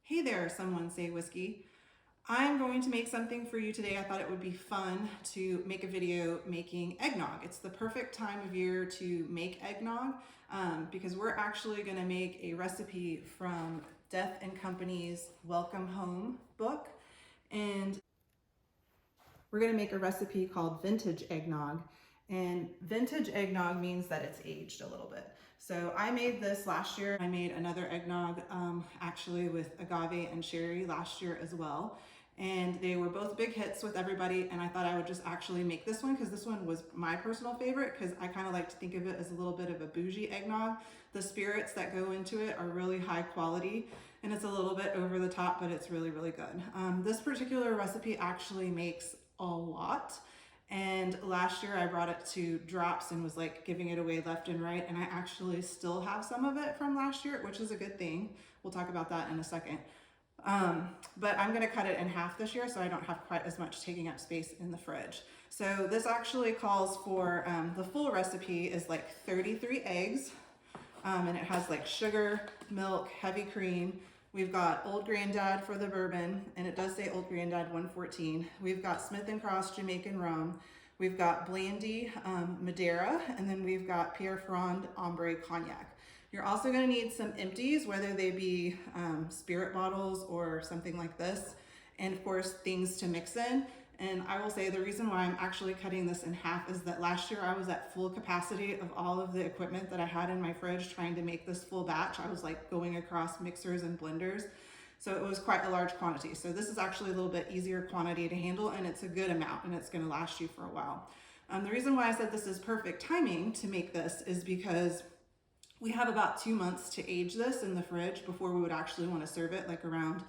Hey there, someone say whiskey. I'm going to make something for you today. I thought it would be fun to make a video making eggnog. It's the perfect time of year to make eggnog because we're actually going to make a recipe from Death and Company's Welcome Home book. And we're going to make a recipe called vintage eggnog. And vintage eggnog means that it's aged a little bit. So I made this last year. I made another eggnog actually with agave and sherry last year as well. And they were both big hits with everybody. And I thought I would just actually make this one because this one was my personal favorite because I kind of like to think of it as a little bit of a bougie eggnog. The spirits that go into it are really high quality and it's a little bit over the top, but it's really, really good. This particular recipe actually makes a lot. And last year I brought it to drops and was like giving it away left and right. And I actually still have some of it from last year, which is a good thing. We'll talk about that in a second. But I'm gonna cut it in half this year so I don't have quite as much taking up space in the fridge. So this actually calls for, the full recipe is like 33 eggs. And it has like sugar, milk, heavy cream. We've got Old Granddad for the bourbon, and it does say Old Granddad 114. We've got Smith & Cross Jamaican rum. We've got Blandy Madeira, and then we've got Pierre Ferrand Ombre Cognac. You're also gonna need some empties, whether they be spirit bottles or something like this, and of course, things to mix in. And I will say the reason why I'm actually cutting this in half is that last year I was at full capacity of all of the equipment that I had in my fridge trying to make this full batch. I was like going across mixers and blenders. So it was quite a large quantity. So this is actually a little bit easier quantity to handle and it's a good amount and it's gonna last you for a while. The reason why I said this is perfect timing to make this is because we have about 2 months to age this in the fridge before we would actually wanna serve it, like around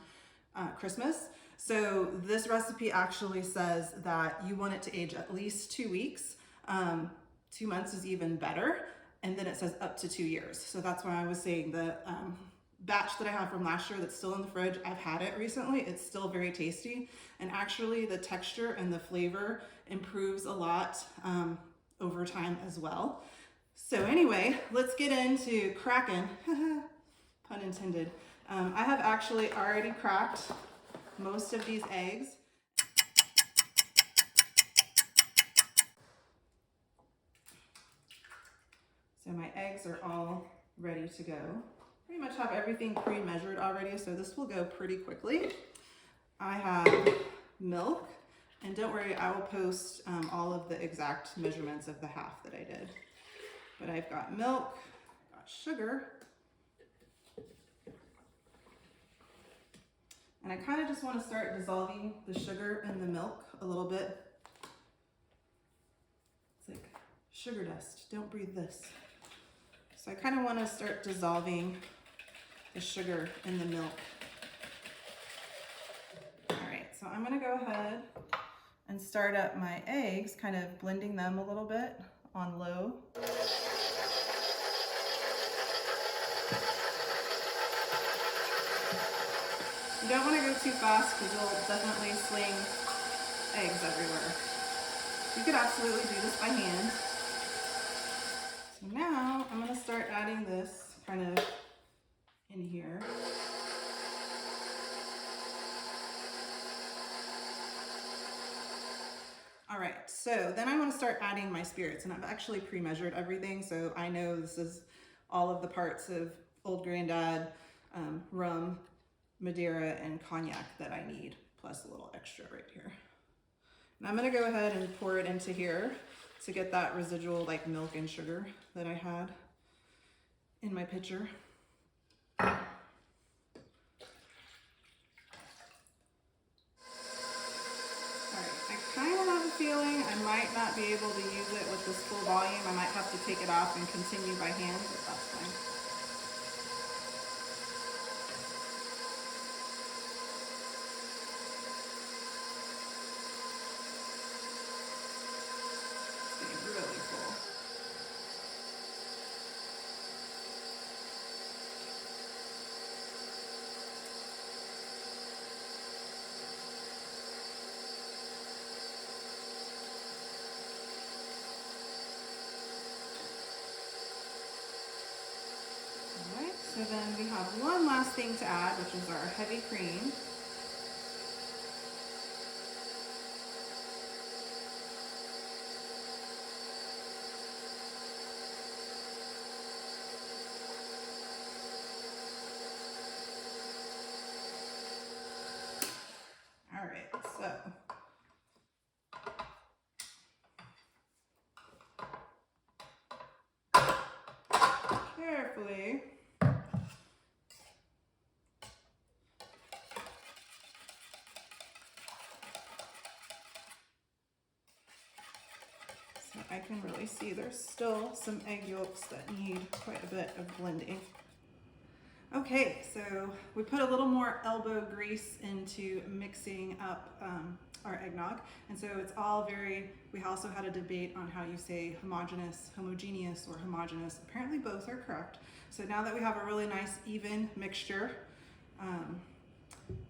Christmas. So this recipe actually says that you want it to age at least 2 weeks. 2 months is even better. And then it says up to 2 years. So that's why I was saying the batch that I have from last year that's still in the fridge, I've had it recently. It's still very tasty. And actually the texture and the flavor improves a lot over time as well. So anyway, let's get into cracking, pun intended. I have actually already cracked most of these eggs. So my eggs are all ready to go. Pretty much have everything pre-measured already, so this will go pretty quickly. I have milk, and don't worry, I will post all of the exact measurements of the half that I did. But I've got milk, got sugar, and I kind of just want to start dissolving the sugar in the milk a little bit. It's like sugar dust, don't breathe this. So I kind of want to start dissolving the sugar in the milk. All right, so I'm going to go ahead and start up my eggs, kind of blending them a little bit on low. You don't want to go too fast because you'll definitely sling eggs everywhere. You could absolutely do this by hand. So now I'm going to start adding this kind of in here. All right, so then I'm going to start adding my spirits, and I've actually pre-measured everything, so I know this is all of the parts of Old Granddad, rum, Madeira, and cognac that I need, plus a little extra right here. And I'm gonna go ahead and pour it into here to get that residual like milk and sugar that I had in my pitcher. All right, I kind of have a feeling I might not be able to use it with this full volume. I might have to take it off and continue by hand, but that's fine. Really cool. All right, so then we have one last thing to add, which is our heavy cream. All right, so carefully so I can really see there's still some egg yolks that need quite a bit of blending. Okay, so we put a little more elbow grease into mixing up our eggnog, and so it's all very, we also had a debate on how you say homogeneous, homogeneous, or homogeneous. Apparently both are correct. So now that we have a really nice even mixture,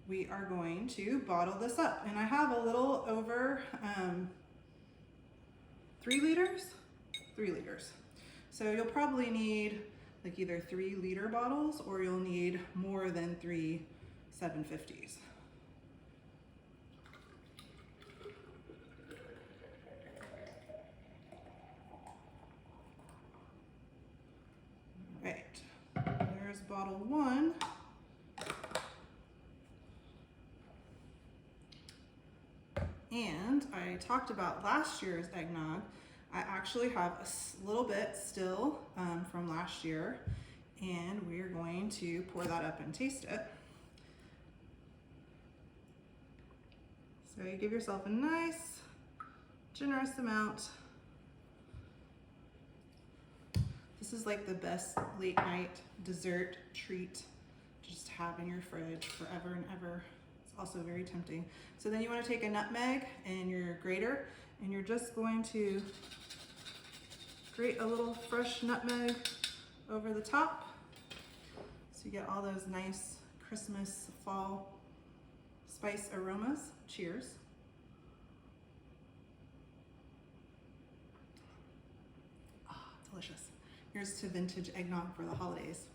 we are going to bottle this up. And I have a little over 3 liters? 3 liters. So you'll probably need like either 3 liter bottles, or you'll need more than 3 750s. Right, there's bottle 1. And I talked about last year's eggnog. I actually have a little bit still from last year, and we're going to pour that up and taste it. So you give yourself a nice, generous amount. This is like the best late night dessert treat to just have in your fridge forever and ever. It's also very tempting. So then you want to take a nutmeg and your grater, and you're just going to grate a little fresh nutmeg over the top so you get all those nice Christmas fall spice aromas. Cheers. Ah, delicious. Here's to vintage eggnog for the holidays.